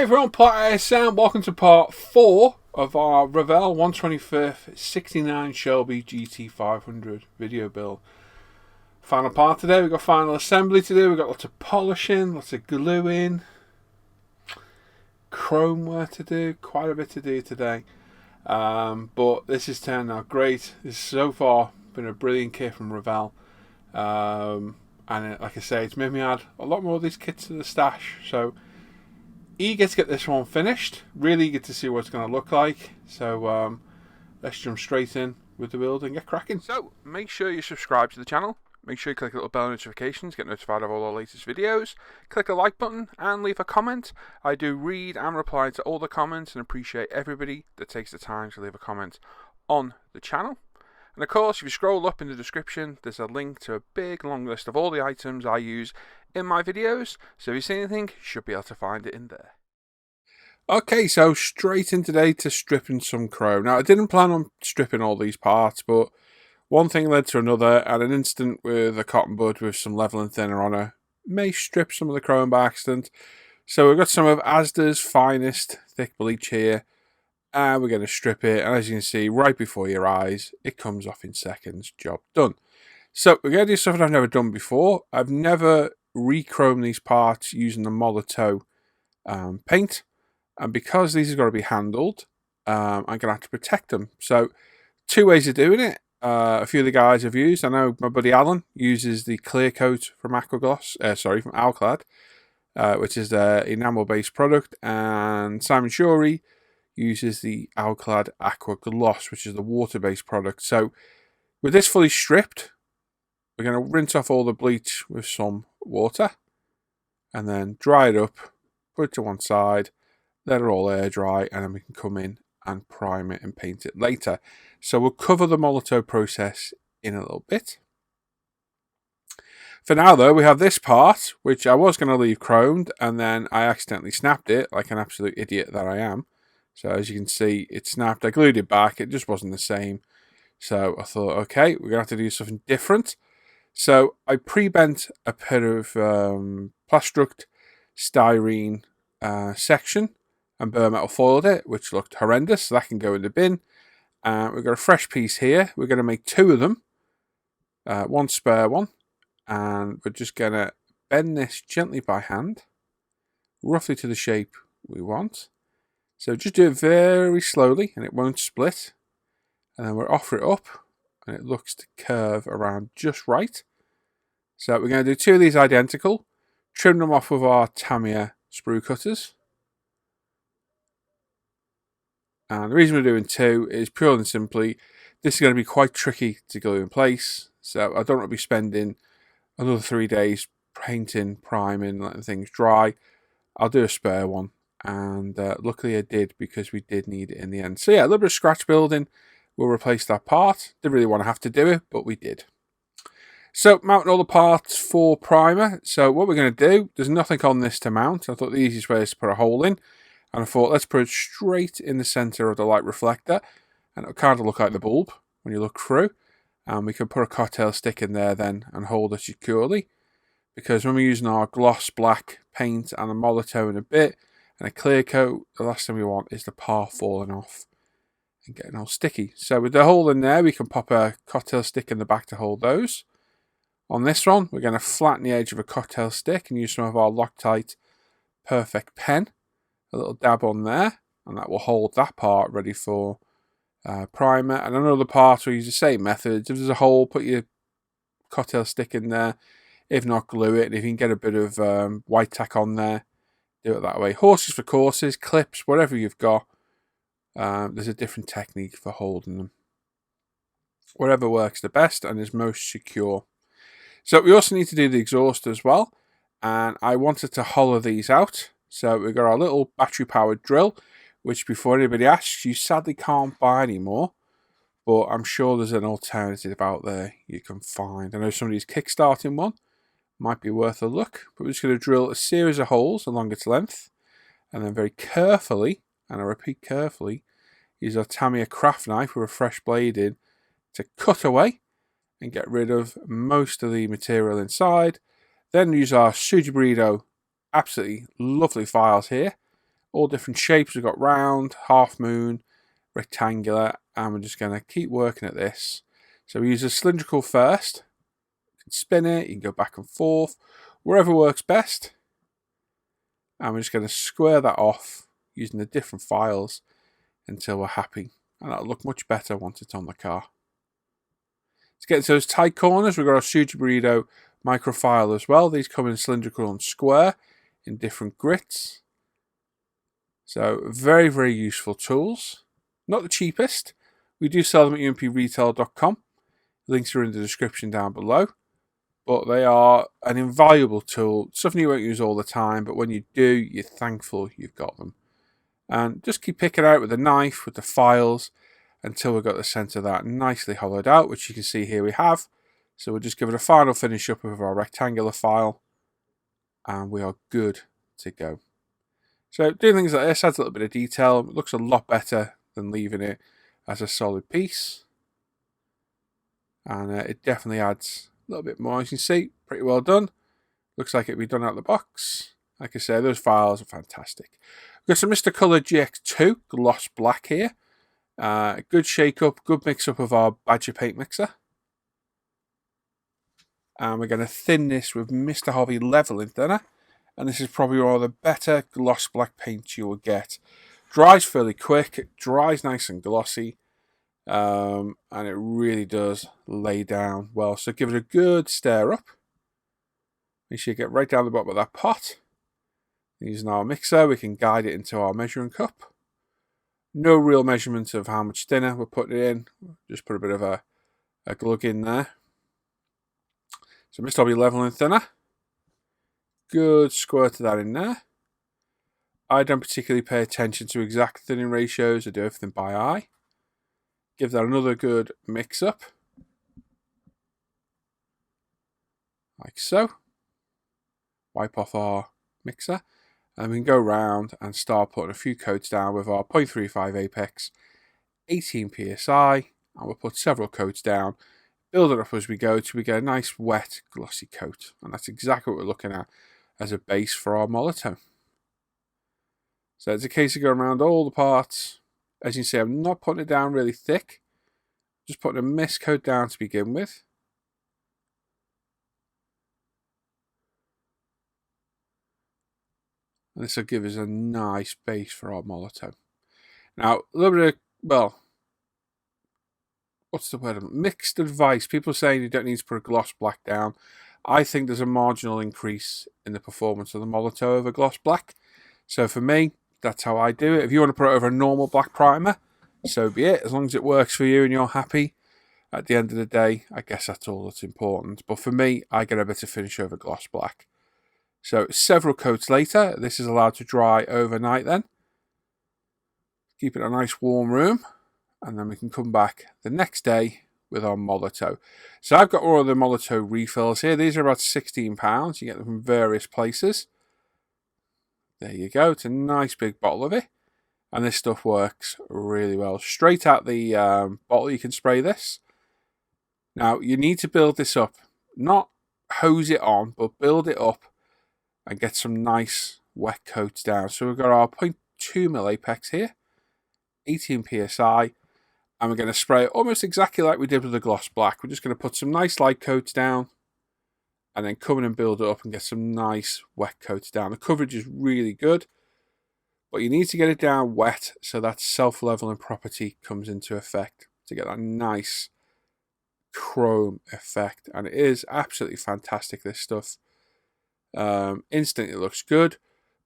everyone, Part A Sound. Welcome to part 4 of our Revell 125th 69 Shelby GT-500 video build. Final part today. We've got final assembly to do. We've got lots of polishing, lots of gluing, chrome work to do. Quite a bit to do today. But this has turned out great. This has so far been a brilliant kit from Revell. And like I say, it's made me add a lot more of these kits to the stash. So eager to get this one finished, really eager to see what it's going to look like. So let's jump straight in with the build and get cracking. So make sure you subscribe to the channel, make sure you click the little bell notifications, get notified of all our latest videos, click the like button and leave a comment. I do read and reply to all the comments and appreciate everybody that takes the time to leave a comment on the channel. And of course, if you scroll up in the description, there's a link to a big long list of all the items I use in my videos. So if you see anything, you should be able to find it in there. Okay, so straight in today to stripping some chrome. Now, I didn't plan on stripping all these parts, but one thing led to another, and an instant with a cotton bud with some level and thinner on her may strip some of the chrome by accident. So we've got some of Asda's finest thick bleach here. And we're going to strip it, and as you can see, right before your eyes, it comes off in seconds. Job done. So we're going to do something I've never done before. I've never re-chromed these parts using the Molotow paint, and because these have got to be handled, I'm going to have to protect them. So two ways of doing it. A few of the guys have used. I know my buddy Alan uses the clear coat from from Alclad, which is their enamel-based product, and Simon Shorey uses the Alclad Aqua Gloss, which is the water-based product. So with this fully stripped, we're going to rinse off all the bleach with some water and then dry it up, put it to one side, let it all air dry, and then we can come in and prime it and paint it later. So we'll cover the Molotow process in a little bit. For now though, we have this part, which I was going to leave chromed, and then I accidentally snapped it like an absolute idiot that I am. So as you can see, it snapped. I glued it back. It just wasn't the same. So I thought, okay, we're going to have to do something different. So I pre-bent a pair of Plastruct styrene section and bare metal foiled it, which looked horrendous. So that can go in the bin. We've got a fresh piece here. We're going to make two of them. One spare one. And we're just going to bend this gently by hand, roughly to the shape we want. So just do it very slowly and it won't split. And then we'll offer it up and it looks to curve around just right. So we're going to do two of these identical, trim them off with our Tamiya sprue cutters. And the reason we're doing two is purely and simply, this is going to be quite tricky to glue in place. So I don't want to be spending another 3 days painting, priming, letting things dry. I'll do a spare one. And luckily I did, because we did need it in the end. So yeah, a little bit of scratch building. We'll replace that part. Didn't really want to have to do it, but we did. So mounting all the parts for primer. So what we're going to do, there's nothing on this to mount. I thought the easiest way is to put a hole in. And I thought, let's put it straight in the center of the light reflector. And it'll kind of look like the bulb when you look through. And we can put a cocktail stick in there then and hold it securely. Because when we're using our gloss black paint and a Molotow in a bit, and a clear coat, the last thing we want is the par falling off and getting all sticky. So with the hole in there, we can pop a cocktail stick in the back to hold those. On this one, we're going to flatten the edge of a cocktail stick and use some of our Loctite Perfect pen. A little dab on there, and that will hold that part ready for primer. And another part, we'll use the same method. If there's a hole, put your cocktail stick in there. If not, glue it. And if you can get a bit of white tack on there, do it that way. Horses for courses, clips, whatever you've got. There's a different technique for holding them. Whatever works the best and is most secure. So we also need to do the exhaust as well. And I wanted to hollow these out. So we've got our little battery powered drill, which before anybody asks, you sadly can't buy anymore. But I'm sure there's an alternative out there you can find. I know somebody's kickstarting one. Might be worth a look, but we're just going to drill a series of holes along its length, and then very carefully, and I repeat carefully, use our Tamiya craft knife with a fresh blade in to cut away and get rid of most of the material inside. Then use our Sujiburito absolutely lovely files here, all different shapes. We've got round, half moon, rectangular, and we're just going to keep working at this. So we use a cylindrical first. You can spin it, you can go back and forth, wherever works best. And we're just going to square that off using the different files until we're happy. And that'll look much better once it's on the car. To get into those tight corners, we've got our Suji Burrito microfile as well. These come in cylindrical and square in different grits. So very, very useful tools. Not the cheapest. We do sell them at umpretail.com. Links are in the description down below. But they are an invaluable tool. Something you won't use all the time, but when you do, you're thankful you've got them. And just keep picking out with the knife, with the files, until we've got the centre of that nicely hollowed out, which you can see here we have. So we'll just give it a final finish up with our rectangular file, and we are good to go. So doing things like this adds a little bit of detail. It looks a lot better than leaving it as a solid piece. And it definitely adds a little bit more. As you can see, pretty well done. Looks like it'll be done out of the box. Like I say, those files are fantastic. We've got some Mr. Colour GX2 gloss black here. Good shake up, good mix up of our Badger paint mixer. And we're going to thin this with Mr. Hobby leveling thinner. And this is probably one of the better gloss black paints you will get. Dries fairly quick, it dries nice and glossy. And it really does lay down well. So give it a good stir up. Make sure you get right down the bottom of that pot. Using our mixer, we can guide it into our measuring cup. No real measurement of how much thinner we're putting it in. Just put a bit of a glug in there. So Mr. Hobby leveling thinner. Good squirt of that in there. I don't particularly pay attention to exact thinning ratios. I do everything by eye. Give that another good mix up. Like so. Wipe off our mixer. And we can go around and start putting a few coats down with our 0.35 Apex, 18 PSI, and we'll put several coats down, build it up as we go till we get a nice wet glossy coat. And that's exactly what we're looking at as a base for our Molotov. So it's a case of going around all the parts. As you can see, I'm not putting it down really thick, just putting a mist coat down to begin with. And this will give us a nice base for our Molotov. Now, a little bit of, well, what's the word? Mixed advice. People are saying you don't need to put a gloss black down. I think there's a marginal increase in the performance of the Molotov over gloss black. So for me, that's how I do it. If you want to put it over a normal black primer, so be it. As long as it works for you and you're happy, at the end of the day, I guess that's all that's important. But for me, I get a better finish over gloss black. So several coats later, this is allowed to dry overnight then. Keep it in a nice warm room. And then we can come back the next day with our Molotov. So I've got all of the Molotov refills here. These are about £16. You get them from various places. There you go. It's a nice big bottle of it. And this stuff works really well. Straight out the bottle you can spray this. Now you need to build this up. Not hose it on, but build it up and get some nice wet coats down. So we've got our 0.2mm Apex here, 18 PSI, and we're going to spray it almost exactly like we did with the gloss black. We're just going to put some nice light coats down and then come in and build it up and get some nice wet coats down. The coverage is really good, but you need to get it down wet so that self-leveling property comes into effect to get that nice chrome effect. And it is absolutely fantastic, this stuff. Instantly it looks good.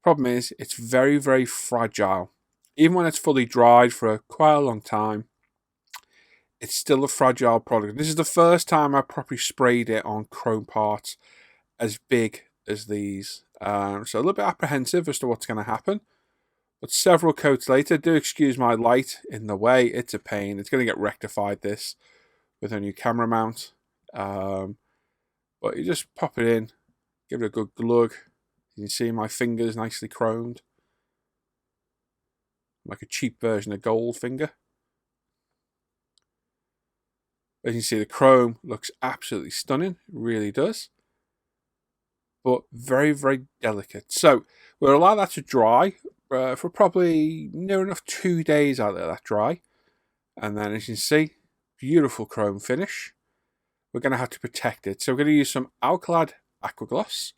Problem is, it's very, very fragile. Even when it's fully dried for quite a long time, it's still a fragile product. This is the first time I properly sprayed it on chrome parts as big as these. So a little bit apprehensive as to what's going to happen. But several coats later, do excuse my light in the way. It's a pain. It's going to get rectified, this, with a new camera mount. But you just pop it in. Give it a good glug. You can see my fingers nicely chromed. Like a cheap version of Goldfinger. As you can see, the chrome looks absolutely stunning. It really does. But very, very delicate. So we'll allow that to dry. for probably near enough 2 days. I'll let that dry. And then, as you can see, beautiful chrome finish. We're going to have to protect it. So we're going to use some Alcalad Aqua Gloss,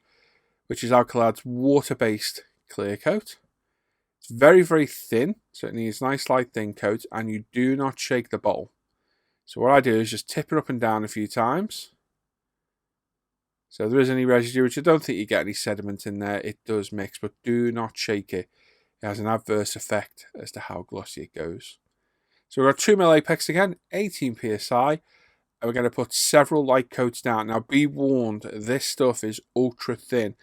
which is Alcalad's water-based clear coat. It's very, very thin, so it needs nice light thin coat, and you do not shake the bottle. So what I do is just tip it up and down a few times. So if there is any residue, which I don't think you get any sediment in there, it does mix, but do not shake it. It has an adverse effect as to how glossy it goes. So we've got 2mm Apex again, 18 psi, and we're going to put several light coats down. Now be warned, this stuff is ultra thin,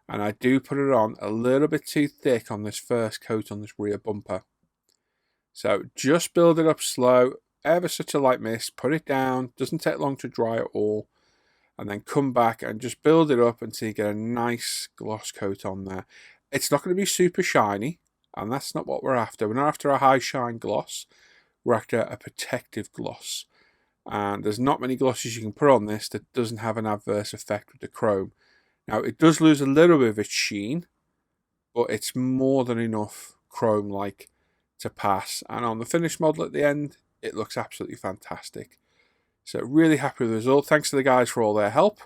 and I do put it on a little bit too thick on this first coat on this rear bumper. So just build it up slow, ever such a light mist, put it down, doesn't take long to dry at all, and then come back and just build it up until you get a nice gloss coat on there. It's not going to be super shiny, and that's not what we're after. We're not after a high shine gloss, we're after a protective gloss. And there's not many glosses you can put on this that doesn't have an adverse effect with the chrome. Now it does lose a little bit of its sheen, but it's more than enough chrome-like to pass. And on the finished model at the end, it looks absolutely fantastic. So really happy with the result. Thanks to the guys for all their help.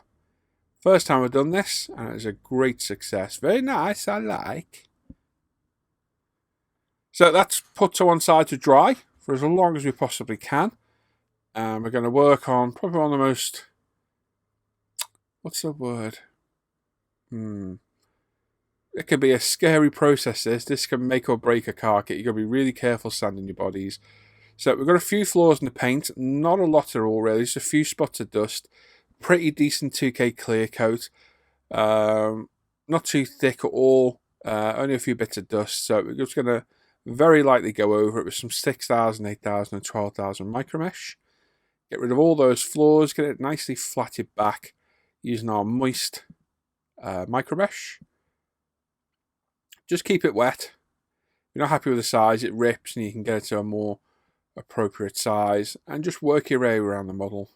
First time I've done this, and it's a great success. Very nice, I like. So that's put to one side to dry for as long as we possibly can. And we're going to work on probably one of the most... What's the word? It can be a scary process, this. This can make or break a car kit. You've got to be really careful sanding your bodies. So we've got a few flaws in the paint. Not a lot at all, really. Just a few spots of dust. Pretty decent 2K clear coat. Not too thick at all. Only a few bits of dust. So we're just going to very lightly go over it with some 6,000, 8,000 and 12,000 micromesh. Get rid of all those flaws. Get it nicely flatted back using our moist micromesh. Just keep it wet. If you're not happy with the size, it rips and you can get it to a more appropriate size, and just work your way around the model.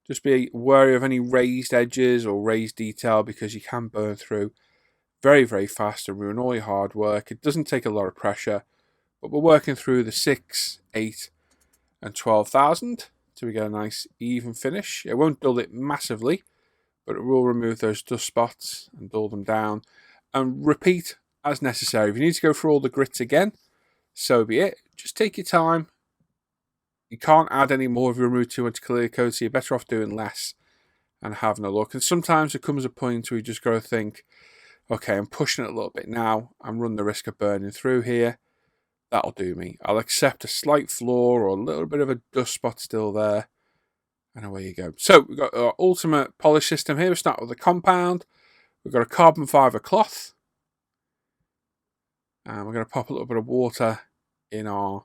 Just be wary of any raised edges or raised detail, because you can burn through very, very fast and ruin all your hard work. It doesn't take a lot of pressure, but we're working through the 6, 8 and 12,000 till we get a nice even finish. It won't dull it massively, but it will remove those dust spots and dull them down, and repeat as necessary. If you need to go through all the grits again, so be it. Just take your time. You can't add any more if you remove too much clear coat, so you're better off doing less and having a look. And sometimes there comes a point where you just got to think, okay, I'm pushing it a little bit now. I'm running the risk of burning through here. That'll do me. I'll accept a slight flaw or a little bit of a dust spot still there. And away you go. So we've got our ultimate polish system here. We start with the compound. We've got a carbon fibre cloth. And we're going to pop a little bit of water in our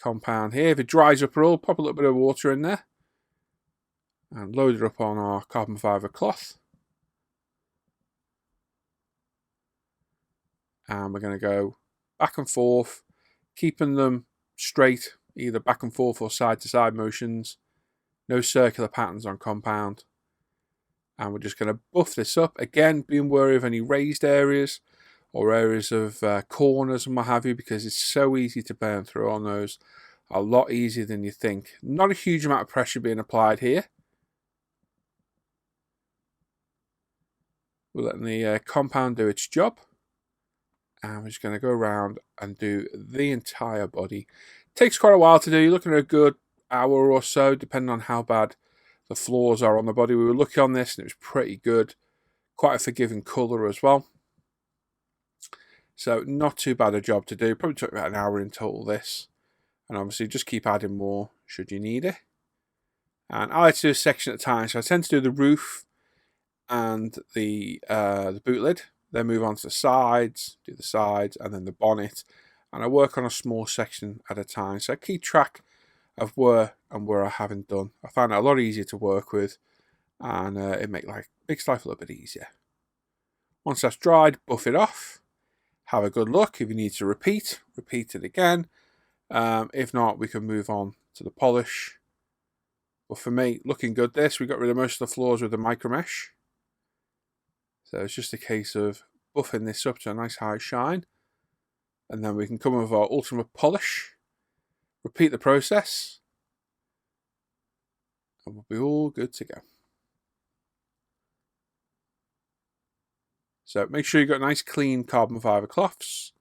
compound here. If it dries up at all, pop a little bit of water in there. And load it up on our carbon fibre cloth. And we're going to go back and forth, keeping them straight, either back and forth or side to side motions. No circular patterns on compound. And we're just going to buff this up. Again, being wary of any raised areas or areas of corners and what have you, because it's so easy to burn through on those. A lot easier than you think. Not a huge amount of pressure being applied here. We're letting the compound do its job. And we're just going to go around and do the entire body. Takes quite a while to do. You're looking at a good hour or so, depending on how bad the flaws are on the body. We were looking on this and it was pretty good. Quite a forgiving colour as well. So not too bad a job to do. Probably took about an hour in total this. And obviously just keep adding more should you need it. And I like to do a section at a time. So I tend to do the roof and the boot lid. Then move on to the sides, do the sides, and then the bonnet. And I work on a small section at a time. So I keep track of where I haven't done. I find it a lot easier to work with. And it makes life a little bit easier. Once that's dried, buff it off. Have a good look. If you need to repeat it again. If not, we can move on to the polish. But for me, looking good this. We got rid of most of the flaws with the micromesh. So it's just a case of buffing this up to a nice high shine. And then we can come with our ultimate polish, repeat the process, and we'll be all good to go. So make sure you've got nice clean carbon fibre cloths.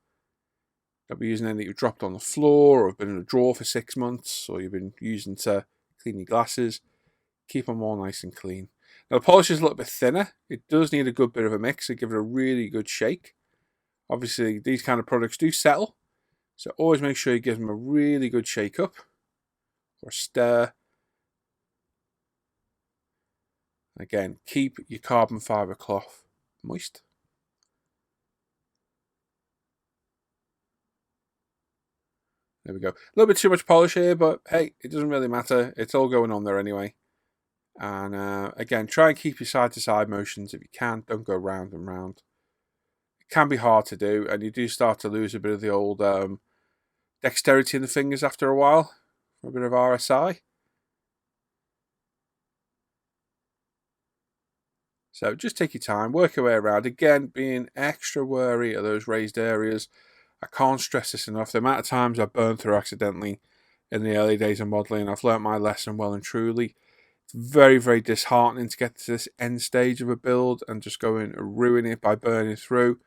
Don't be using any that you've dropped on the floor or have been in a drawer for 6 months or you've been using to clean your glasses. Keep them all nice and clean. Now the polish is a little bit thinner. It does need a good bit of a mix to give it a really good shake. Obviously these kind of products do settle, so always make sure you give them a really good shake up or stir. Again, keep your carbon fibre cloth moist. There we go. A little bit too much polish here, but hey, it doesn't really matter. It's all going on there anyway. And again, try and keep your side-to-side motions if you can. Don't go round and round. It can be hard to do, and you do start to lose a bit of the old dexterity in the fingers after a while. A bit of RSI. So just take your time, work your way around. Again, being extra wary of those raised areas. I can't stress this enough. The amount of times I've burned through accidentally in the early days of modelling, I've learnt my lesson well and truly. It's very, very disheartening to get to this end stage of a build and just go in and ruin it by burning through.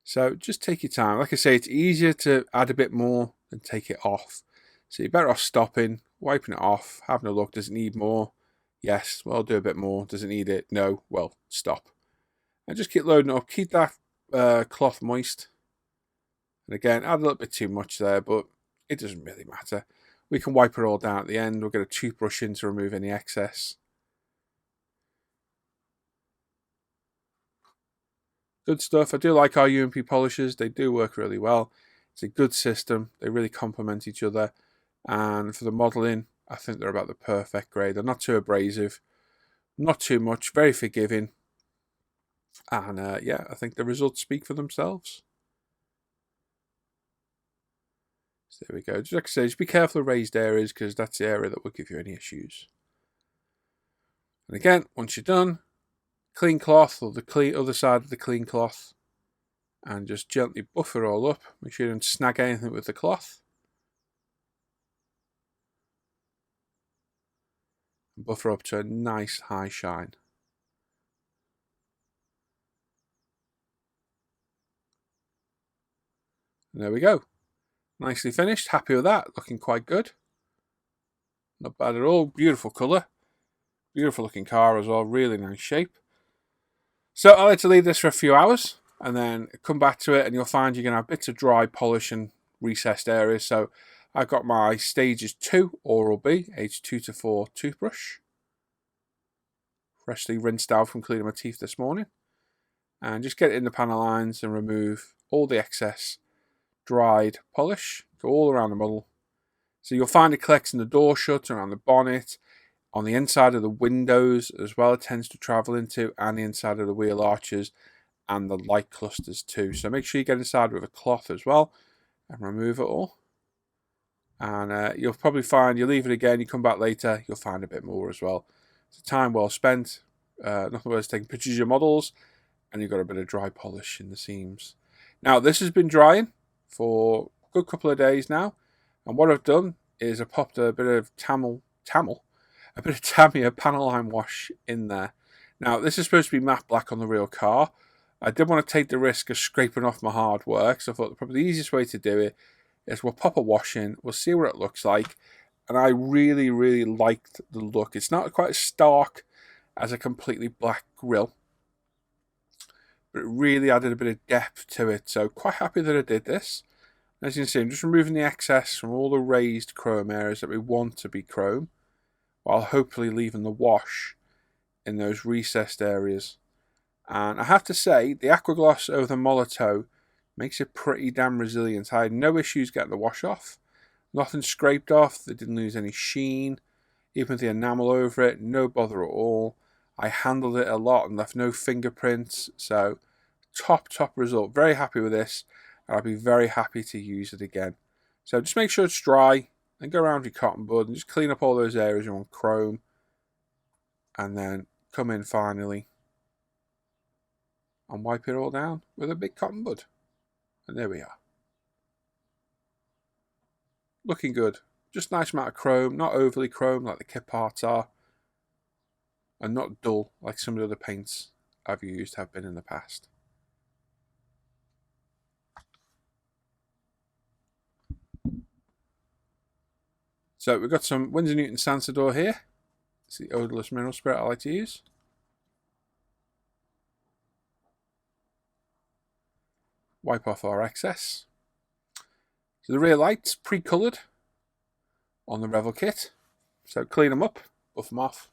So just take your time. Like I say, it's easier to add a bit more than take it off. So you're better off stopping, wiping it off, having a look. Does it need more? Yes, well, I'll do a bit more. Does it need it? No, well, stop. And just keep loading up. Keep that cloth moist. And again, add a little bit too much there, but it doesn't really matter. We can wipe it all down at the end. We'll get a toothbrush in to remove any excess. Good stuff. I do like our UMP polishers. They do work really well. It's a good system. They really complement each other. And for the modelling, I think they're about the perfect grade. They're not too abrasive, not too much, very forgiving. And yeah, I think the results speak for themselves. So there we go. Just like I say, just be careful of raised areas because that's the area that will give you any issues. And again, once you're done, clean cloth or the other side of the clean cloth and just gently buff it all up. Make sure you don't snag anything with the cloth. And buff her up to a nice high shine. And there we go. Nicely finished. Happy with that. Looking quite good. Not bad at all. Beautiful colour. Beautiful looking car as well. Really nice shape. So I like to leave this for a few hours and then come back to it and you'll find you're going to have bits of dry polish and recessed areas. So I've got my stages 2 Oral-B, age 2 to 4 toothbrush. Freshly rinsed out from cleaning my teeth this morning. And just get it in the panel lines and remove all the excess dried polish. Go all around the model. So you'll find it collects in the door shuts, around the bonnet, on the inside of the windows as well. It tends to travel into, and the inside of the wheel arches and the light clusters too. So make sure you get inside with a cloth as well and remove it all. And you'll probably find, you leave it again, you come back later, you'll find a bit more as well. It's time well spent. Nothing worse taking pictures of your models and you've got a bit of dry polish in the seams. Now this has been drying for a good couple of days now. And what I've done is I popped a bit of a bit of Tamiya panel line wash in there. Now, this is supposed to be matte black on the real car. I didn't want to take the risk of scraping off my hard work, so I thought probably the easiest way to do it is we'll pop a wash in, we'll see what it looks like, and I really, really liked the look. It's not quite as stark as a completely black grille, but it really added a bit of depth to it, so quite happy that I did this. As you can see, I'm just removing the excess from all the raised chrome areas that we want to be chrome, while hopefully leaving the wash in those recessed areas. And I have to say, the Aquagloss over the Molotow makes it pretty damn resilient. I had no issues getting the wash off. Nothing scraped off. They didn't lose any sheen. Even with the enamel over it, no bother at all. I handled it a lot and left no fingerprints. So, top result. Very happy with this. And I'll be very happy to use it again. So just make sure it's dry. And go around your cotton bud and just clean up all those areas you want chrome. And then come in finally and wipe it all down with a big cotton bud. And there we are. Looking good. Just nice amount of chrome, not overly chrome like the kit parts are, and not dull like some of the other paints I've used have been in the past. So we've got some Winsor Newton Sansador here. It's the odourless mineral spirit I like to use. Wipe off our excess. So the rear lights pre-coloured on the Revell kit. So clean them up, buff them off.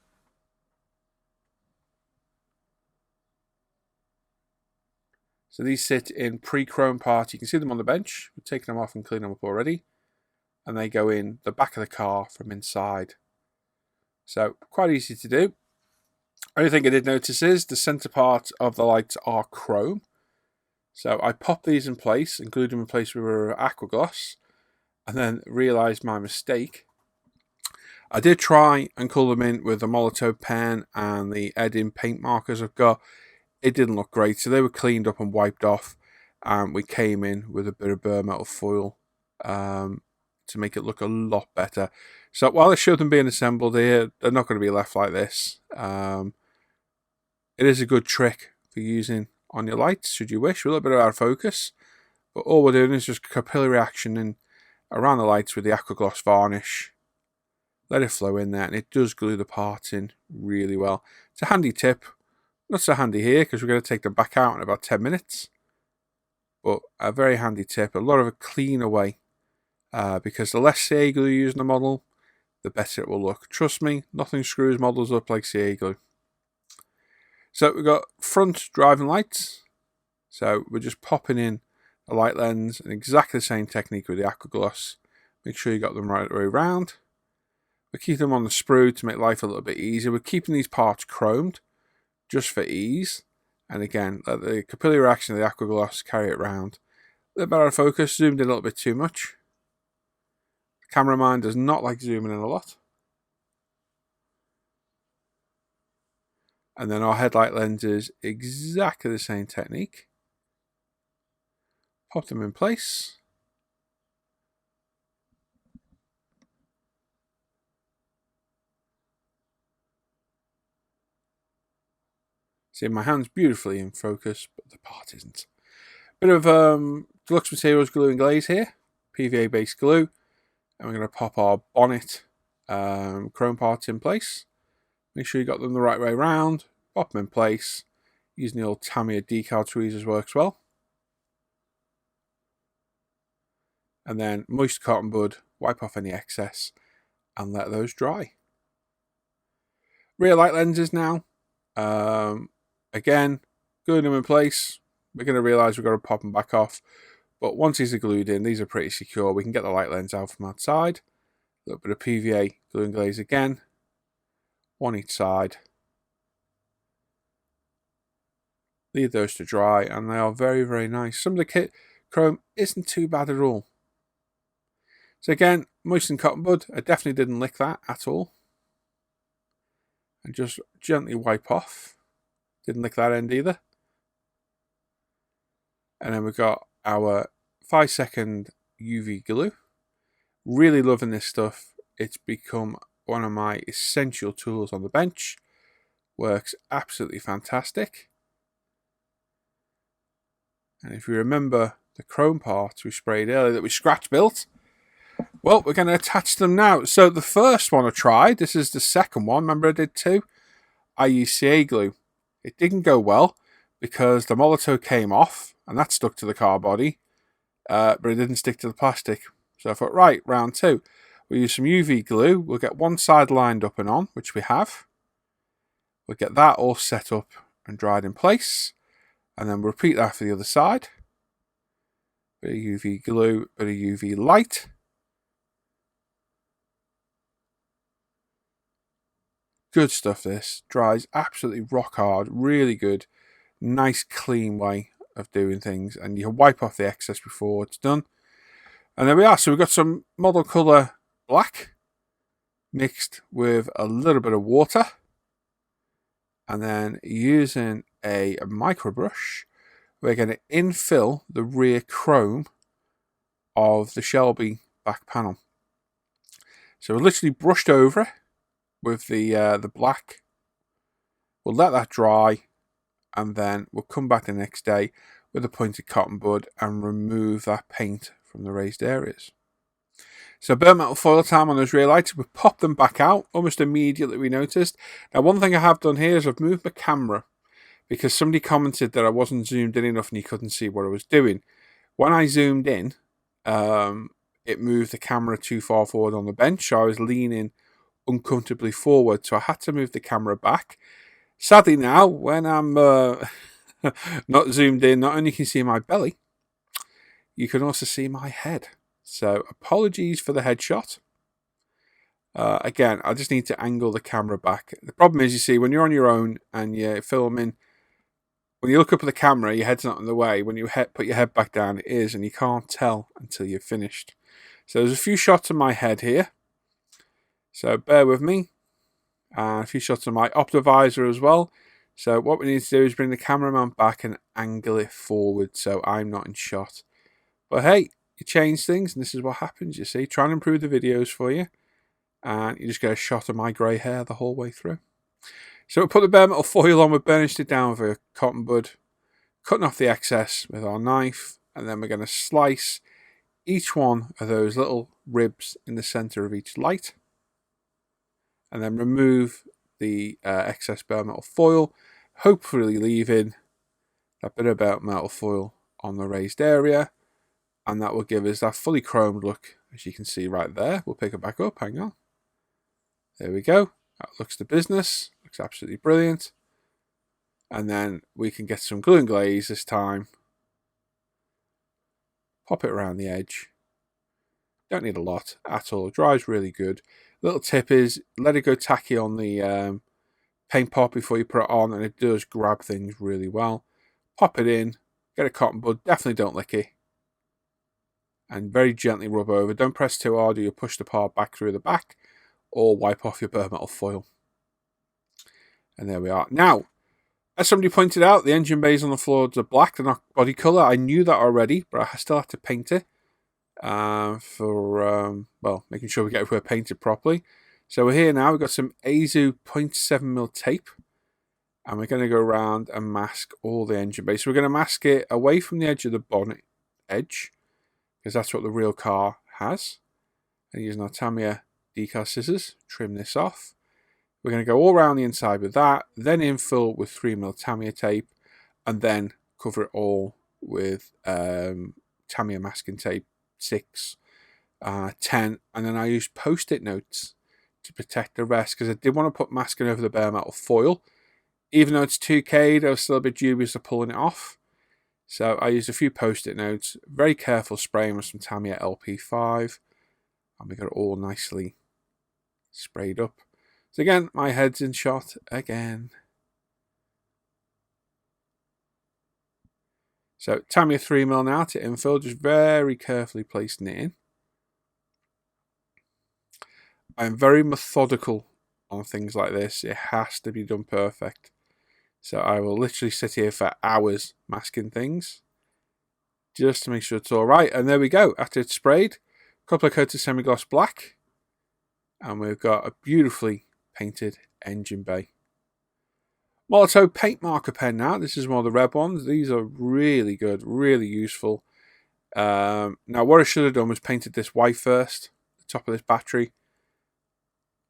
So these sit in pre-chrome parts. You can see them on the bench. We've taken them off and cleaned them up already. And they go in the back of the car from inside. So quite easy to do. Only thing I did notice is the centre part of the lights are chrome. So I popped these in place, glued them in place with aqua gloss, and then realised my mistake. I did try and colour them in with the Molotow pen and the Edding paint markers I've got. It didn't look great, so they were cleaned up and wiped off. And we came in with a bit of bare metal foil to make it look a lot better. So while I showed them being assembled here, they're not going to be left like this. It is a good trick for using on your lights, should you wish, with a little bit of out of focus. But all we're doing is just capillary action in around the lights with the aqua gloss varnish. Let it flow in there, and it does glue the parts in really well. It's a handy tip. Not so handy here because we're going to take them back out in about 10 minutes. But a very handy tip. A lot of a cleaner way. Because the less CA glue you use in the model, the better it will look. Trust me, nothing screws models up like CA glue. So we've got front driving lights. So we're just popping in a light lens and exactly the same technique with the aqua gloss. Make sure you got them right the way around. We keep them on the sprue to make life a little bit easier. We're keeping these parts chromed just for ease. And again, let the capillary action of the aqua gloss carry it round. A little bit out of focus, zoomed in a little bit too much. The cameraman does not like zooming in a lot. And then our headlight lenses, exactly the same technique. Pop them in place. See, my hand's beautifully in focus, but the part isn't. Bit of Deluxe Materials glue and glaze here, PVA based glue, and we're going to pop our bonnet chrome parts in place. Make sure you got them the right way around, pop them in place. Using the old Tamiya decal tweezers works well. And then moist cotton bud, wipe off any excess, and let those dry. Rear light lenses now. Again, gluing them in place. We're going to realise we've got to pop them back off. But once these are glued in, these are pretty secure. We can get the light lens out from outside. A little bit of PVA glue and glaze again. One each side. Leave those to dry, and they are very, very nice. Some of the kit chrome isn't too bad at all. So again, moistened cotton bud. I definitely didn't lick that at all. And just gently wipe off. Didn't lick that end either. And then we've got our 5-second UV glue. Really loving this stuff. It's become one of my essential tools on the bench. Works absolutely fantastic. And if you remember the chrome parts we sprayed earlier that we scratch built, well, we're going to attach them now. So the first one I tried, this is the second one. Remember I did two? I used CA glue. It didn't go well because the Molotow came off and that stuck to the car body, but it didn't stick to the plastic. So I thought, right, round two. We'll use some UV glue. We'll get one side lined up and on, which we have. We'll get that all set up and dried in place. And then we'll repeat that for the other side. Bit of UV glue, bit of UV light. Good stuff this. Dries absolutely rock hard. Really good. Nice clean way of doing things. And you can wipe off the excess before it's done. And there we are. So we've got some model colour black mixed with a little bit of water. And then using a micro brush, we're going to infill the rear chrome of the Shelby back panel. So we literally brushed over it with the black. We'll let that dry, and then we'll come back the next day with a pointed cotton bud and remove that paint from the raised areas. So bare metal foil time on those rear lights, we pop them back out almost immediately, we noticed. Now one thing I have done here is I've moved my camera because somebody commented that I wasn't zoomed in enough and you couldn't see what I was doing. When I zoomed in, it moved the camera too far forward on the bench, so I was leaning uncomfortably forward, so I had to move the camera back. Sadly now, when I'm not zoomed in, not only can you see my belly, you can also see my head. So apologies for the headshot. Again, I just need to angle the camera back. The problem is, you see, when you're on your own and you're filming, when you look up at the camera, your head's not in the way. When you put your head back down, it is, and you can't tell until you've finished. So there's a few shots of my head here. So bear with me. A few shots of my optivisor as well. So what we need to do is bring the cameraman back and angle it forward so I'm not in shot. But hey, you change things and this is what happens, you see. Try and improve the videos for you. And you just get a shot of my grey hair the whole way through. So we put the bare metal foil on, we burnished it down with a cotton bud, cutting off the excess with our knife, and then we're going to slice each one of those little ribs in the centre of each light, and then remove the excess bare metal foil, hopefully leaving that bit of bare metal foil on the raised area, and that will give us that fully chromed look, as you can see right there. We'll pick it back up, hang on. There we go. That looks the business. Looks absolutely brilliant. And then we can get some glue and glaze this time. Pop it around the edge. Don't need a lot at all. It dries really good. Little tip is, let it go tacky on the paint pot before you put it on, and it does grab things really well. Pop it in. Get a cotton bud. Definitely don't lick it. And very gently rub over. Don't press too hard or you'll push the part back through the back, or wipe off your bare metal foil. And there we are. Now, as somebody pointed out, the engine bays on the floors are black. They're not body colour. I knew that already, but I still have to paint it for making sure we get it painted properly. So we're here now. We've got some Azu 0.7mm tape, and we're going to go around and mask all the engine bays. So we're going to mask it away from the edge of the bonnet edge, because that's what the real car has. And using our Tamiya decal scissors, trim this off. We're going to go all around the inside with that, then infill with 3mm Tamiya tape, and then cover it all with Tamiya masking tape 6, 10, and then I use post-it notes to protect the rest, because I did want to put masking over the bare metal foil. Even though it's 2K'd, I was still a bit dubious of pulling it off. So I used a few post-it notes, very careful spraying with some Tamiya LP5, and we got it all nicely sprayed up. So again, my head's in shot again. So Tamiya 3mm now to infill, just very carefully placing it in. I'm very methodical on things like this. It has to be done perfect. So I will literally sit here for hours masking things, just to make sure it's all right. And there we go. After it's sprayed, a couple of coats of semi-gloss black, and we've got a beautifully painted engine bay. Molotow paint marker pen now. This is one of the red ones. These are really good, really useful. Now what I should have done was painted this white first, the top of this battery,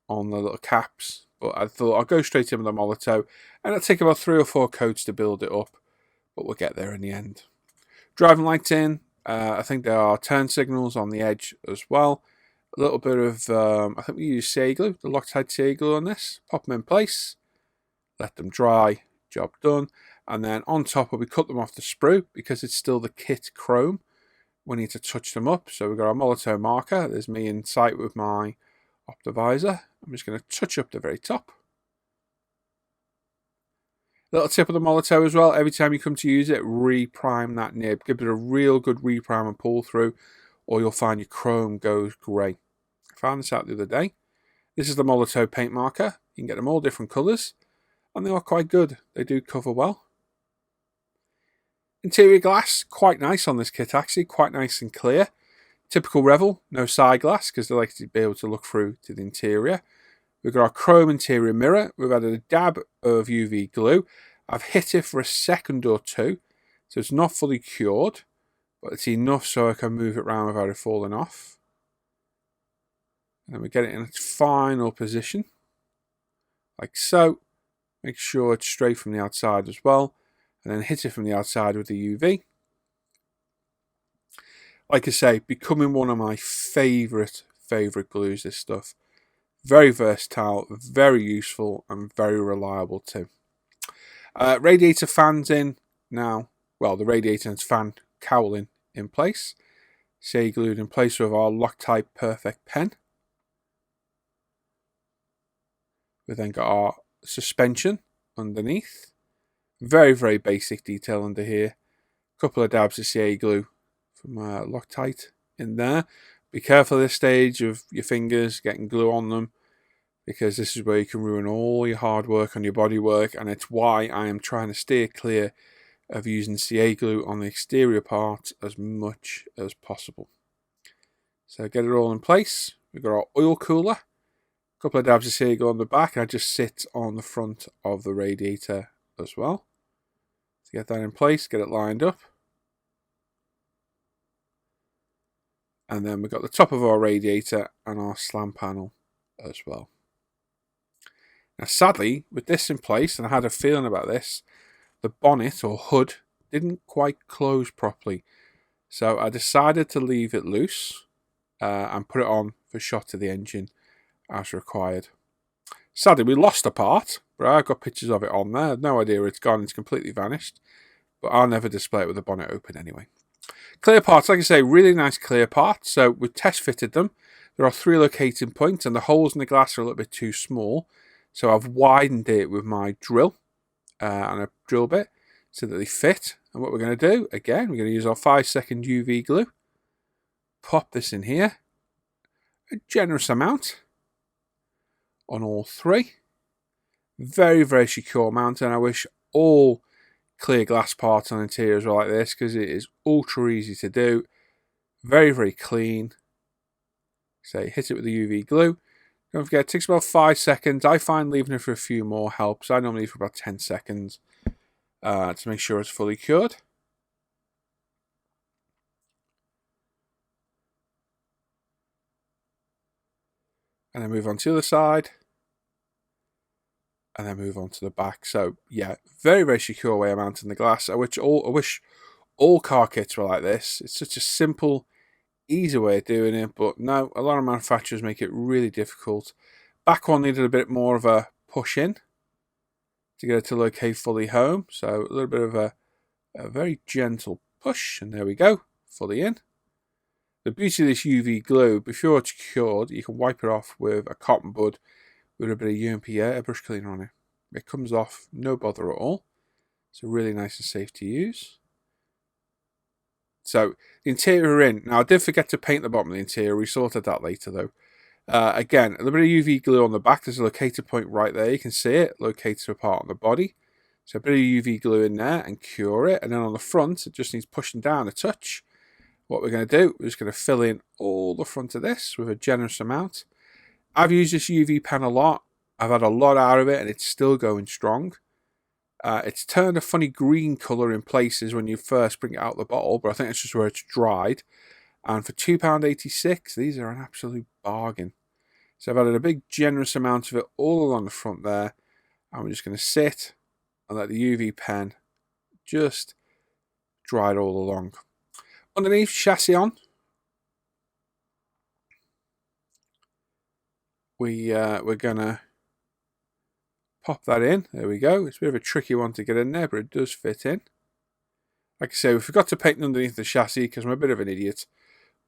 on the little caps. But I thought I'll go straight in with the Molotow, and it'll take about 3 or 4 coats to build it up. But we'll get there in the end. Driving lights in. I think there are turn signals on the edge as well. A little bit of, I think we use CA glue, the Loctite CA glue on this. Pop them in place. Let them dry. Job done. And then on top, we cut them off the sprue, because it's still the kit chrome. We need to touch them up. So we've got our Molotow marker. There's me in sight with my optivisor. I'm just going to touch up the very top. Little tip of the Molotow as well. Every time you come to use it, reprime that nib. Give it a real good reprime and pull through, or you'll find your chrome goes grey. I found this out the other day. This is the Molotow paint marker. You can get them all different colours, and they are quite good. They do cover well. Interior glass, quite nice on this kit actually, quite nice and clear. Typical Revell, no side glass because they like to be able to look through to the interior. We've got our chrome interior mirror. We've added a dab of UV glue. I've hit it for a second or two, so it's not fully cured, but it's enough so I can move it around without it falling off. And then we get it in its final position, like so. Make sure it's straight from the outside as well, and then hit it from the outside with the UV. Like I say, becoming one of my favourite glues, this stuff. Very versatile, very useful, and very reliable too. Radiator fans in now. Well, the radiator and fan cowling in place. CA glued in place with our Loctite Perfect pen. We've then got our suspension underneath. Very, very basic detail under here. A couple of dabs of CA glue from Loctite in there. Be careful at this stage of your fingers getting glue on them, because this is where you can ruin all your hard work on your bodywork, and it's why I am trying to steer clear of using CA glue on the exterior parts as much as possible. So get it all in place. We've got our oil cooler, a couple of dabs of CA glue on the back, and I just sit on the front of the radiator as well. To get that in place, get it lined up. And then we've got the top of our radiator and our slam panel as well. Now sadly, with this in place, and I had a feeling about this, the bonnet or hood didn't quite close properly. So I decided to leave it loose and put it on for shot to the engine as required. Sadly, we lost a part, but I've got pictures of it on there. I have no idea where it's gone, it's completely vanished. But I'll never display it with the bonnet open anyway. Clear parts, like I say, really nice clear parts. So we've test fitted them. There are 3 locating points, and the holes in the glass are a little bit too small. So I've widened it with my drill and a drill bit so that they fit. And what we're going to do, again, we're going to use our 5-second UV glue. Pop this in here. A generous amount on all 3. Very, very secure mount, and I wish all clear glass parts on interiors were like this, because it is ultra easy to do. Very, very clean. So hit it with the UV glue. Don't forget, it takes about 5 seconds. I find leaving it for a few more helps. I normally leave for about 10 seconds to make sure it's fully cured. And then move on to the other side. And then move on to the back. So yeah, very, very secure way of mounting the glass. I wish all car kits were like this. It's such a simple, easy way of doing it, but no, a lot of manufacturers make it really difficult. Back one needed a bit more of a push in to get it to locate fully home. So a little bit of a very gentle push, and there we go, fully in. The beauty of this UV glue, before it's cured, you can wipe it off with a cotton bud with a bit of UMP airbrush cleaner on it. It comes off, no bother at all. So really nice and safe to use. So the interior in. Now I did forget to paint the bottom of the interior. We sorted that later though. Again, a little bit of UV glue on the back. There's a locator point right there. You can see it, located to a part on the body. So a bit of UV glue in there and cure it. And then on the front, it just needs pushing down a touch. What we're going to do, we're just going to fill in all the front of this with a generous amount. I've used this UV pen a lot. I've had a lot out of it, and it's still going strong. It's turned a funny green colour in places when you first bring it out of the bottle, but I think it's just where it's dried. And for £2.86, these are an absolute bargain. So I've added a big generous amount of it all along the front there. And we're just going to sit and let the UV pen just dry it all along. Underneath, chassis on. We're going to pop that in. There we go. It's a bit of a tricky one to get in there, but it does fit in. Like I say, we forgot to paint underneath the chassis because I'm a bit of an idiot.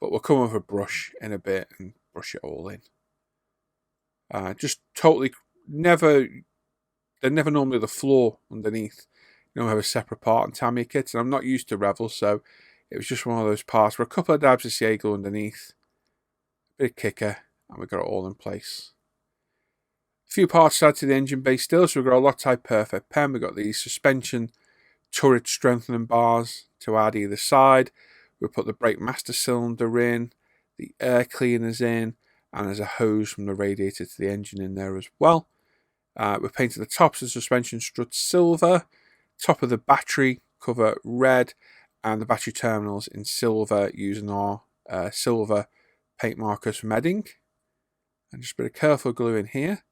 But we'll come with a brush in a bit and brush it all in. Just totally they're never normally the floor underneath. You don't have a separate part in Tamiya kits, and I'm not used to Revell, so it was just one of those parts where a couple of dabs of CA glue underneath, a bit of kicker, and we got it all in place. A few parts added to the engine base still, so we've got a Loctite Perfect pen, we've got the suspension turret strengthening bars to add either side. We put the brake master cylinder in, the air cleaners in, and there's a hose from the radiator to the engine in there as well. We painted the tops of the suspension strut silver, top of the battery cover red, and the battery terminals in silver using our silver paint markers from Edding. And just a bit of careful glue in here.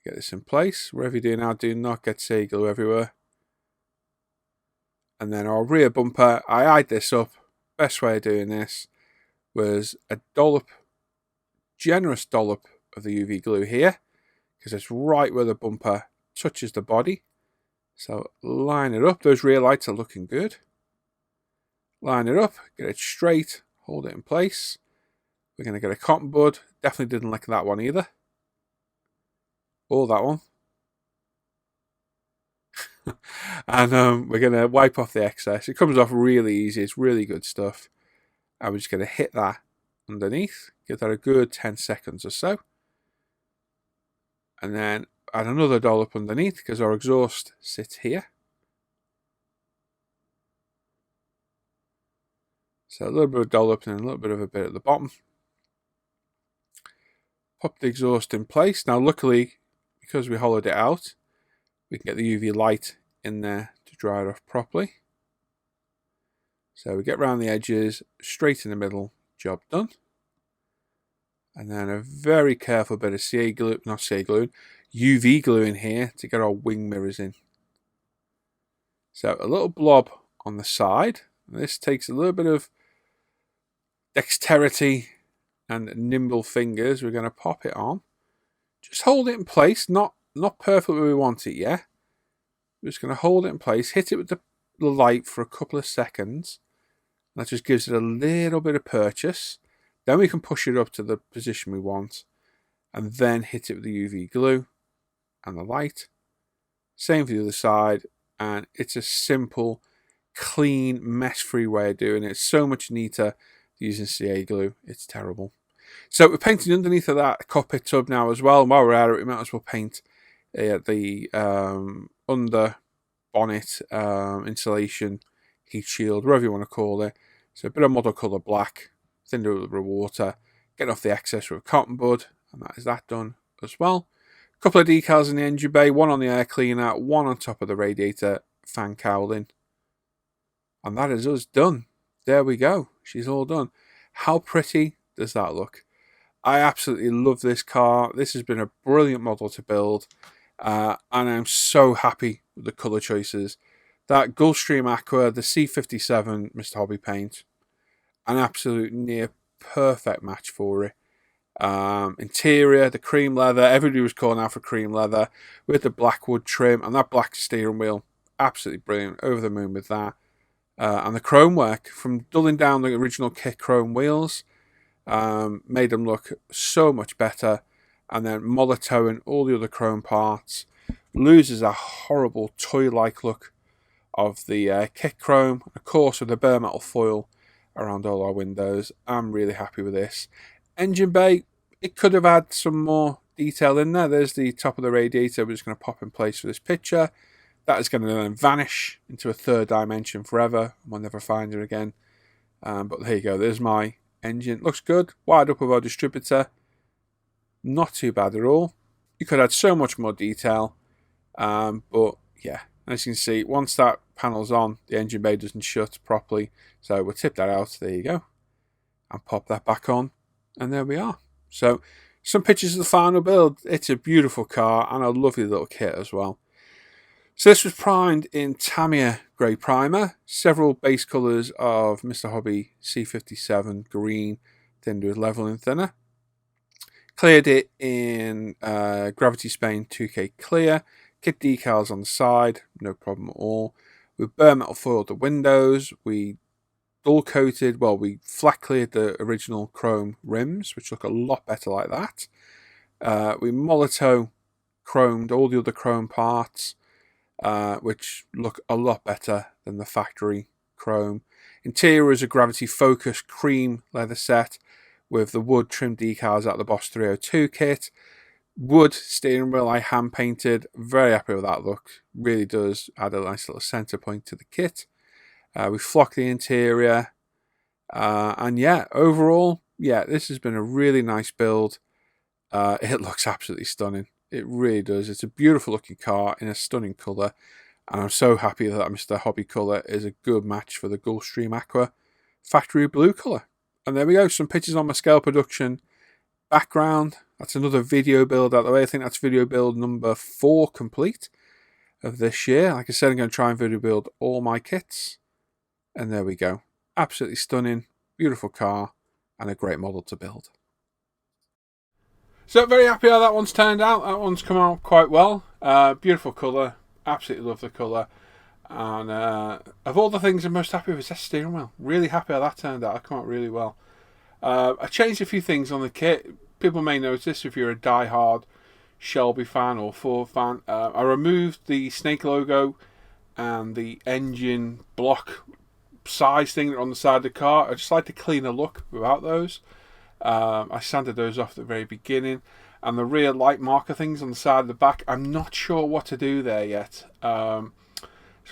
Get this in place. Wherever you do now, do not get sea glue everywhere. And then our rear bumper, I eyed this up. Best way of doing this was a dollop, generous dollop of the UV glue here, because it's right where the bumper touches the body. So line it up. Those rear lights are looking good. Line it up, get it straight, hold it in place. We're going to get a cotton bud. Definitely didn't like that one either. Or that one. And we're going to wipe off the excess. It comes off really easy. It's really good stuff. And we're just going to hit that underneath. Give that a good 10 seconds or so. And then add another dollop underneath because our exhaust sits here. So a little bit of dollop and a little bit of a bit at the bottom. Pop the exhaust in place. Now luckily, because we hollowed it out, we can get the UV light in there to dry it off properly. So we get around the edges, straight in the middle, job done. And then a very careful bit of UV glue in here to get our wing mirrors in. So a little blob on the side. This takes a little bit of dexterity and nimble fingers. We're going to pop it on. Just hold it in place, not perfect where we want it yet. We're just going to hold it in place, hit it with the light for a couple of seconds. That just gives it a little bit of purchase. Then we can push it up to the position we want and then hit it with the UV glue and the light. Same for the other side, and it's a simple, clean, mess-free way of doing it. It's so much neater using CA glue. It's terrible. So we're painting underneath of that cockpit tub now as well. And while we're at it, we might as well paint the under bonnet insulation, heat shield, whatever you want to call it. So a bit of model colour black, thin it with a bit of water, get off the excess with a cotton bud, and that is that done as well. A couple of decals in the engine bay, one on the air cleaner, one on top of the radiator fan cowling. And that is us done. There we go. She's all done. How pretty does that look? I absolutely love this car. This has been a brilliant model to build. And I'm so happy with the colour choices. That Gulfstream Aqua, the C57 Mr. Hobby paint, an absolute near perfect match for it. Interior, the cream leather, everybody was calling out for cream leather with the black wood trim and that black steering wheel. Absolutely brilliant. Over the moon with that. And the chrome work, from dulling down the original kit chrome wheels, made them look so much better. And then molotowing all the other chrome parts, loses a horrible toy-like look of the kit chrome. Of course, with the bare metal foil around all our windows. I'm really happy with this. Engine bay, it could have had some more detail in there. There's the top of the radiator, we're just going to pop in place for this picture. That is going to then vanish into a third dimension forever. We'll never find her again. But there you go. There's my engine. Looks good. Wired up with our distributor. Not too bad at all. You could add so much more detail. But yeah, as you can see, once that panel's on, the engine bay doesn't shut properly. So we'll tip that out. There you go. And pop that back on. And there we are. So some pictures of the final build. It's a beautiful car and a lovely little kit as well. So this was primed in Tamiya grey primer, several base colours of Mr. Hobby C57 green, thinned with leveling thinner. Cleared it in Gravity Spain 2K clear, kit decals on the side, no problem at all. We bare metal foiled the windows, we dull coated, well we flat cleared the original chrome rims, which look a lot better like that. We Molotov chromed all the other chrome parts, which look a lot better than the factory chrome. Interior is a gravity focused cream leather set with the wood trim decals out of the Boss 302 kit. wood steering wheel I hand painted. Very happy with that look. Really does add a nice little centre point to the kit. We flocked the interior. And yeah, overall, yeah, this has been a really nice build. It looks absolutely stunning. It really does. It's a beautiful looking car in a stunning colour. And I'm so happy that Mr. Hobby colour is a good match for the Gulfstream Aqua factory blue colour. And there we go, some pictures on my scale production background. That's another video build out of the way. I think that's video build number 4 complete of this year. Like I said, I'm going to try and video build all my kits. And there we go. Absolutely stunning, beautiful car, and a great model to build. So very happy how that one's turned out. That one's come out quite well. Beautiful colour. Absolutely love the colour. And of all the things I'm most happy with is that steering wheel. Really happy how that turned out. It came out really well. I changed a few things on the kit. People may notice if you're a die-hard Shelby fan or Ford fan. I removed the snake logo and the engine block size thing that are on the side of the car. I just like to clean the look without those. I sanded those off at the very beginning. And the rear light marker things on the side of the back, I'm not sure what to do there yet. So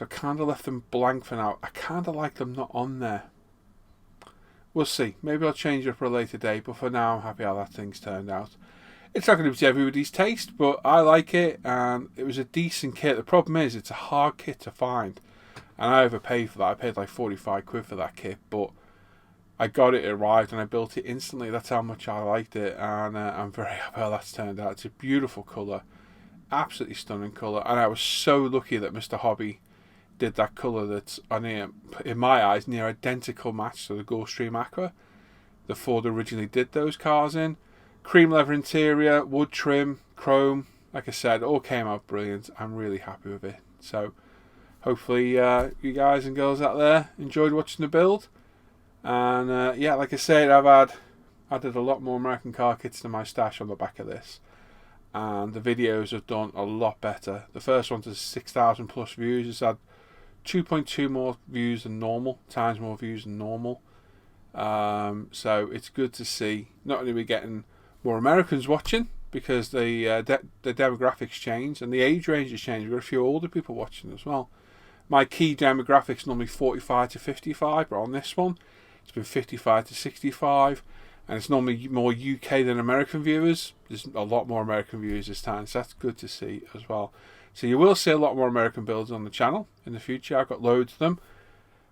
I kind of left them blank for now. I kind of like them not on there. We'll see. Maybe I'll change it for a later date, but for now I'm happy how that thing's turned out. It's not going to be everybody's taste, but I like it, and it was a decent kit. The problem is it's a hard kit to find, and I overpaid for that. I paid like 45 quid for that kit, but I got it, it arrived, and I built it instantly. That's how much I liked it, and I'm very happy how that's turned out. It's a beautiful colour, absolutely stunning colour, and I was so lucky that Mr. Hobby did that colour that's, in my eyes, near identical match to the Gulfstream Aqua the Ford originally did those cars in. Cream leather interior, wood trim, chrome, like I said, all came out brilliant. I'm really happy with it. So hopefully you guys and girls out there enjoyed watching the build. And yeah, like I said, I've added a lot more American car kits to my stash on the back of this, and the videos have done a lot better. The first one to 6,000 plus views. It's had 2.2 more views than normal, times more views than normal. So it's good to see. Not only are we getting more Americans watching because the demographics change and the age range has changed. We've got a few older people watching as well. My key demographics normally 45 to 55, but on this one it's been 55 to 65, and it's normally more UK than American viewers. There's a lot more American viewers this time, so that's good to see as well. So you will see a lot more American builds on the channel in the future. I've got loads of them.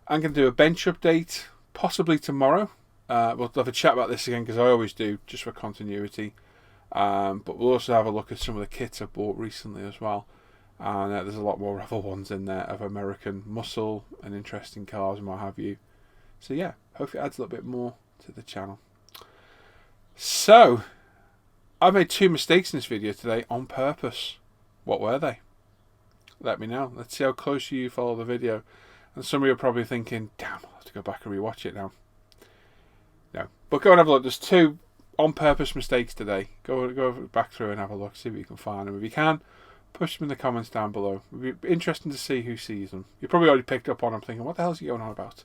I'm going to do a bench update possibly tomorrow. We'll have a chat about this again because I always do, just for continuity. But we'll also have a look at some of the kits I bought recently as well. And there's a lot more Revell ones in there of American muscle and interesting cars and what have you. So yeah, hopefully it adds a little bit more to the channel. So, I made 2 mistakes in this video today on purpose. What were they? Let me know. Let's see how close you follow the video. And some of you are probably thinking, damn, I'll have to go back and rewatch it now. No. But go and have a look. There's 2 on purpose mistakes today. Go back through and have a look, see if you can find them. If you can, push them in the comments down below. It'd be interesting to see who sees them. You probably already picked up on them thinking, what the hell is he going on about?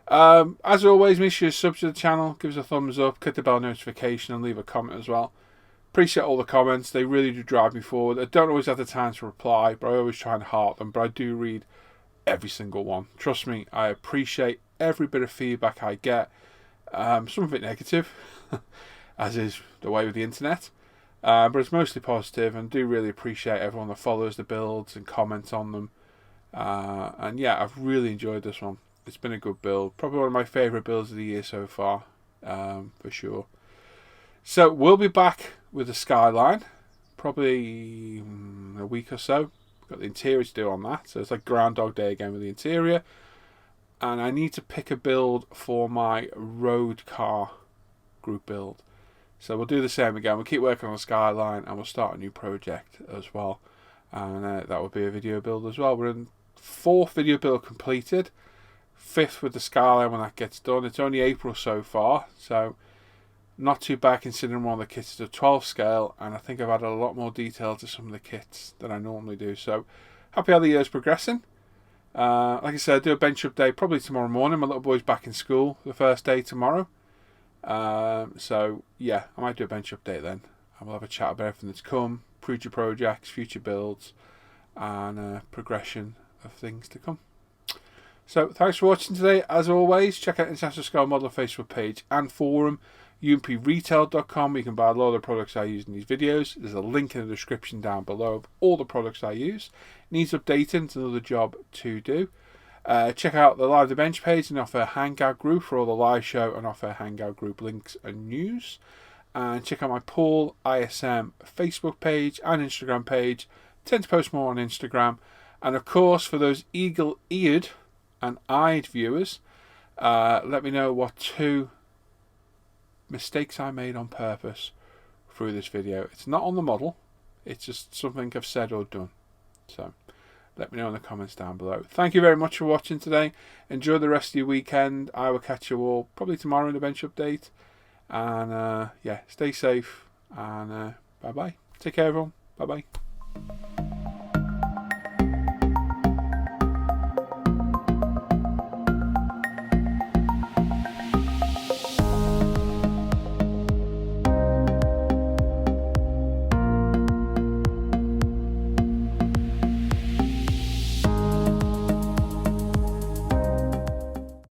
As always, make sure you sub to the channel, give us a thumbs up, click the bell notification and leave a comment as well. Appreciate all the comments. They really do drive me forward. I don't always have the time to reply, but I always try and heart them. But I do read every single one. Trust me, I appreciate every bit of feedback I get. Some of it negative, as is the way with the internet. But it's mostly positive, and do really appreciate everyone that follows the builds and comments on them. And yeah, I've really enjoyed this one. It's been a good build. Probably one of my favourite builds of the year so far, for sure. So we'll be back with the Skyline, probably a week or so. Got the interior to do on that, so it's like Groundhog Day again with the interior. And I need to pick a build for my road car group build. So we'll do the same again. We'll keep working on the Skyline, and we'll start a new project as well. And that will be a video build as well. We're in 4th video build completed. 5th with the Skyline when that gets done. It's only April so far, so not too bad considering one of the kits is a 12 scale, and I think I've added a lot more detail to some of the kits than I normally do. So happy how the year's progressing. Like I said, I'll do a bench update probably tomorrow morning. My little boy's back in school the first day tomorrow. So yeah, I might do a bench update then. and we'll have a chat about everything that's come, future projects, future builds, and progression of things to come. So thanks for watching today. As always, check out International Scale Model Facebook page and forum, umpretail.com, where you can buy a lot of the products I use in these videos. There's a link in the description down below of all the products I use. Needs updating, it's another job to do. Check out the Live the Bench page and Off Air Hangout group for all the live show and Off Air Hangout group links and news. And check out my Paul ISM Facebook page and Instagram page. Tend to post more on Instagram. And of course, for those eagle-eared and eyed viewers, let me know what 2 mistakes I made on purpose through this video. It's not on the model, it's just something I've said or done. So let me know in the comments down below. Thank you very much for watching today. Enjoy the rest of your weekend. I will catch you all probably tomorrow in the bench update. And yeah, stay safe, and bye bye. Take care everyone. Bye bye.